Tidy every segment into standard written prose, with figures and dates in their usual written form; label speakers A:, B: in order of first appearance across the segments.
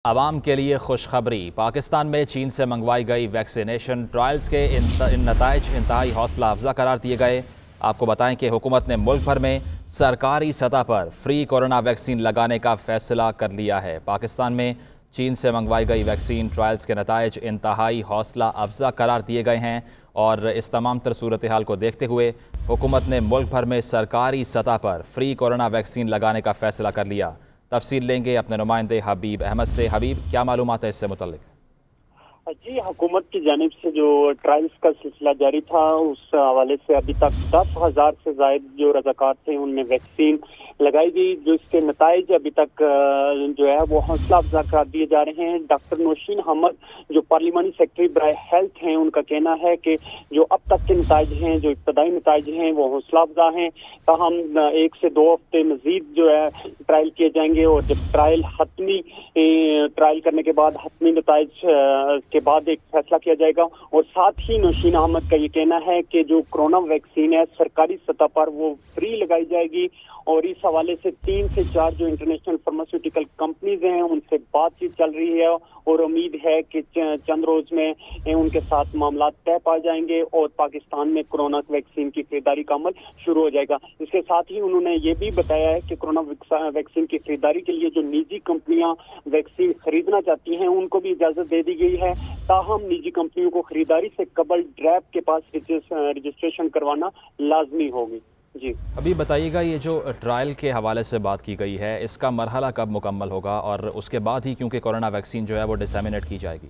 A: عوام کے لیے خوشخبری۔ پاکستان میں چین سے منگوائی گئی ویکسینیشن ٹرائلز کے نتائج انتہائی حوصلہ افزا قرار دیے گئے۔ آپ کو بتائیں کہ حکومت نے ملک بھر میں سرکاری سطح پر فری کورونا ویکسین لگانے کا فیصلہ کر لیا ہے۔ پاکستان میں چین سے منگوائی گئی ویکسین ٹرائلز کے نتائج انتہائی حوصلہ افزا قرار دیے گئے ہیں اور اس تمام تر صورتحال کو دیکھتے ہوئے حکومت نے ملک بھر میں سرکاری سطح پر فری کورونا ویکسین لگانے کا فیصلہ کر لیا۔ تفصیل لیں گے اپنے نمائندے حبیب احمد سے۔ حبیب، کیا معلومات ہے اس سے متعلق؟
B: جی، حکومت کی جانب سے جو ٹرائلز کا سلسلہ جاری تھا اس حوالے سے ابھی تک 10,000 سے زائد جو رضاکار تھے ان میں ویکسین لگائی گئی، جو اس کے نتائج ابھی تک جو ہے وہ حوصلہ افزا قرار دیے جا رہے ہیں۔ ڈاکٹر نوشین احمد جو پارلیمانی سیکرٹری برائے ہیلتھ ہیں، ان کا کہنا ہے کہ جو اب تک کے نتائج ہیں، جو ابتدائی نتائج ہیں وہ حوصلہ افزا ہیں، تاہم 1 سے 2 ہفتے مزید جو ہے ٹرائل کیے جائیں گے اور جب ٹرائل کرنے کے بعد حتمی نتائج کے بعد ایک فیصلہ کیا جائے گا۔ اور ساتھ ہی نوشین احمد کا یہ کہنا ہے کہ جو کرونا ویکسین ہے سرکاری سطح پر وہ فری لگائی جائے گی اور اس حوالے سے 3 سے 4 جو انٹرنیشنل فارماسیوٹیکل کمپنیز ہیں ان سے بات چیت چل رہی ہے اور امید ہے کہ چند روز میں ان کے ساتھ معاملات طے پا جائیں گے اور پاکستان میں کرونا ویکسین کی خریداری کا عمل شروع ہو جائے گا۔ اس کے ساتھ ہی انہوں نے یہ بھی بتایا ہے کہ کرونا ویکسین کی خریداری کے لیے جو نجی کمپنیاں ویکسین خریدنا چاہتی ہیں ان کو بھی اجازت دے دی گئی ہے، تاہم نجی کمپنیوں کو خریداری سے قبل ڈریپ کے پاس رجسٹریشن کروانا لازمی ہوگی۔ جی
A: ابھی بتائیے گا، یہ جو ٹرائل کے حوالے سے بات کی گئی ہے اس کا مرحلہ کب مکمل ہوگا اور اس کے بعد ہی کیونکہ کورونا ویکسین جو ہے وہ ڈسیمینیٹ کی جائے گی؟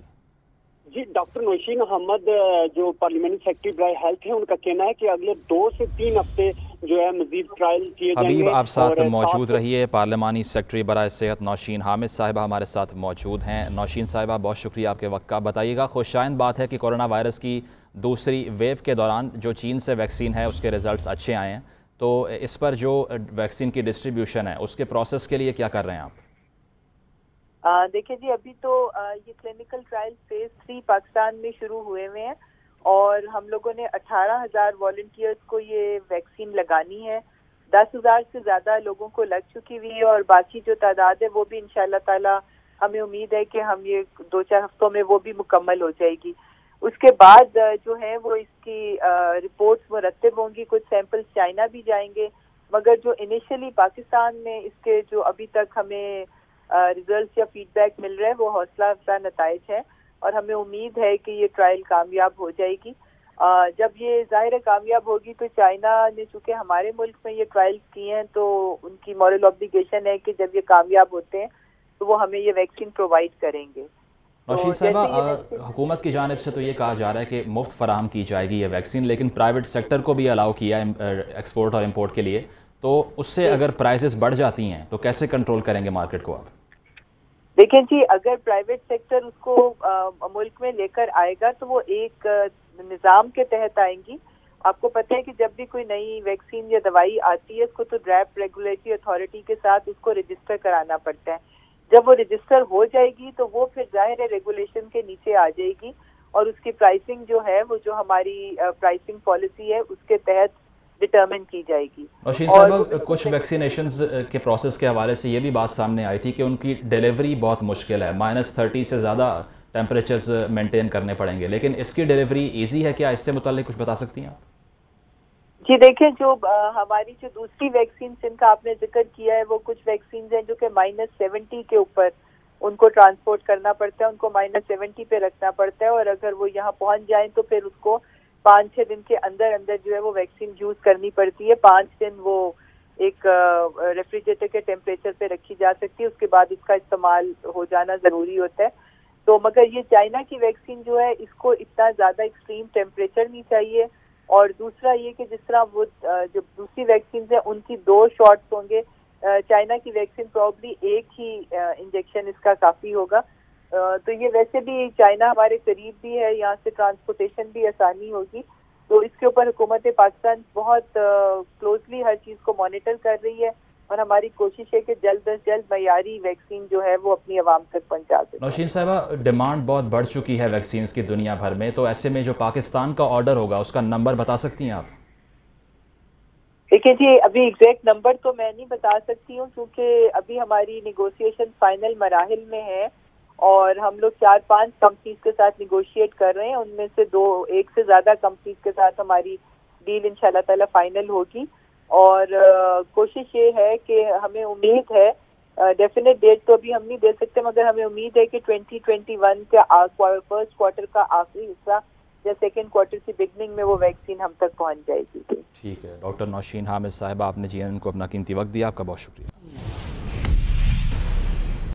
B: جی، ڈاکٹر نوشین احمد جو پارلیمانی سیکرٹری برائے ہیلتھ ہیں ان کا کہنا ہے کہ اگلے 2 سے 3 ہفتے جو ہے مزید ٹرائل کیے جائیں گے۔
A: حبیب، آپ ساتھ موجود رہیے۔ پارلیمانی سیکرٹری برائے صحت نوشین حامد صاحبہ ہمارے ساتھ موجود ہیں۔ نوشین صاحبہ، بہت شکریہ آپ کے وقت کا۔ بتائیے گا، خوشائند بات ہے کہ کورونا وائرس کی دوسری ویو کے دوران جو چین سے ویکسین ہے اس کے ریزلٹس اچھے آئے ہیں، تو اس پر جو ویکسین کی ڈسٹریبیوشن ہے اس کے پروسیس کے لیے کیا کر رہے ہیں آپ؟
C: دیکھیں جی، ابھی تو یہ کلینکل ٹرائل فیز 3 پاکستان میں شروع ہوئے ہیں اور ہم لوگوں نے 18,000 والنٹیئرز کو یہ ویکسین لگانی ہے۔ 10,000 سے زیادہ لوگوں کو لگ چکی ہوئی ہے اور باقی جو تعداد ہے وہ بھی انشاءاللہ تعالی ہمیں امید ہے کہ ہم یہ 2-4 ہفتوں میں وہ بھی مکمل ہو جائے گی۔ اس کے بعد جو ہے وہ اس کی رپورٹس مرتب ہوں گی، کچھ سیمپلز چائنا بھی جائیں گے، مگر جو انیشلی پاکستان میں اس کے جو ابھی تک ہمیں ریزلٹس یا فیڈ بیک مل رہا ہے وہ حوصلہ افزا نتائج ہے اور ہمیں امید ہے کہ یہ ٹرائل کامیاب ہو جائے گی۔ جب یہ ظاہر کامیاب ہوگی تو چائنا نے چونکہ ہمارے ملک میں یہ ٹرائلز کی ہیں تو ان کی مورل آبلیگیشن ہے کہ جب یہ کامیاب ہوتے ہیں تو وہ ہمیں یہ ویکسین پرووائڈ کریں گے۔
A: نوشین صاحبہ، حکومت کی جانب سے تو یہ کہا جا رہا ہے کہ مفت فراہم کی جائے گی یہ ویکسین، لیکن پرائیویٹ سیکٹر کو بھی الاؤ کیا ہے ایکسپورٹ اور امپورٹ کے لیے، تو اس سے اگر پرائسز بڑھ جاتی ہیں تو کیسے کنٹرول کریں گے مارکیٹ کو آپ؟
C: دیکھیں جی، اگر پرائیویٹ سیکٹر اس کو ملک میں لے کر آئے گا تو وہ ایک نظام کے تحت آئیں گی۔ آپ کو پتہ ہے کہ جب بھی کوئی نئی ویکسین یا دوائی آتی ہے اس کو تو ڈریپ ریگولیٹری اتھارٹی کے ساتھ اس کو رجسٹر کرانا پڑتا ہے۔ جب وہ رجسٹر ہو جائے گی تو وہ پھر ظاہر ریگولیشن کے نیچے آ جائے گی اور اس کی پرائسنگ جو ہے وہ جو ہماری پرائسنگ پالیسی ہے اس کے تحت ڈٹرمن کی جائے گی۔
A: نوشین صاحبہ، کچھ ویکسینیشنز کے پروسیس کے حوالے سے یہ بھی بات سامنے آئی تھی کہ ان کی ڈیلیوری بہت مشکل ہے، -30 سے زیادہ ٹیمپریچرز مینٹین کرنے پڑیں گے، لیکن اس کی ڈیلیوری ایزی ہے کیا؟ اس سے متعلق کچھ بتا سکتی ہیں آپ؟
C: جی دیکھیں، جو ہماری جو دوسری ویکسین جن کا آپ نے ذکر کیا ہے وہ کچھ ویکسینز ہیں جو کہ -70 کے اوپر ان کو ٹرانسپورٹ کرنا پڑتا ہے، ان کو -70 پہ رکھنا پڑتا ہے اور اگر وہ یہاں پہنچ جائیں تو پھر اس کو 5-6 دن کے اندر جو ہے وہ ویکسین یوز کرنی پڑتی ہے۔ 5 دن وہ ایک ریفریجریٹر کے ٹیمپریچر پہ رکھی جا سکتی ہے، اس کے بعد اس کا استعمال ہو جانا ضروری ہوتا ہے۔ تو مگر یہ چائنا کی ویکسین جو ہے اس کو اتنا زیادہ ایکسٹریم ٹیمپریچر نہیں چاہیے اور دوسرا یہ کہ جس طرح وہ جو دوسری ویکسینز ہیں ان کی 2 شاٹس ہوں گے، چائنا کی ویکسین پروبلی ایک ہی انجیکشن اس کا کافی ہوگا۔ تو یہ ویسے بھی چائنا ہمارے قریب بھی ہے، یہاں سے ٹرانسپورٹیشن بھی آسانی ہوگی، تو اس کے اوپر حکومت پاکستان بہت کلوزلی ہر چیز کو مانیٹر کر رہی ہے اور ہماری کوشش ہے کہ جلد از جلد معیاری ویکسین جو ہے وہ اپنی عوام تک پہنچا سکے۔
A: نوشین صاحبہ، ڈیمانڈ بہت بڑھ چکی ہے ویکسینز کی دنیا بھر میں، تو ایسے میں جو پاکستان کا آرڈر ہوگا اس کا نمبر بتا سکتی ہیں آپ؟
C: دیکھیے جی، ابھی ایگزیکٹ نمبر تو میں نہیں بتا سکتی ہوں کیونکہ ابھی ہماری نیگوسیشن فائنل مراحل میں ہے اور ہم لوگ 4-5 کمپنیز کے ساتھ نیگوشیٹ کر رہے ہیں. ان میں سے ایک سے زیادہ کمپنیز کے ساتھ ہماری ڈیل انشاءاللہ تعالی فائنل ہوگی. اور کوشش یہ ہے کہ ہمیں امید ہے, ڈیفینیٹ ڈیٹ تو ابھی ہم نہیں دے سکتے, مگر ہمیں امید ہے کہ 2021 کا فرسٹ کوارٹر کا آخری حصہ یا سیکنڈ کوارٹر کی بگننگ میں وہ ویکسین ہم تک پہنچ جائے گی.
A: ٹھیک ہے ڈاکٹر نوشین حامد صاحبہ, آپ نے جی این کو اپنا قیمتی وقت دیا, آپ کا بہت شکریہ.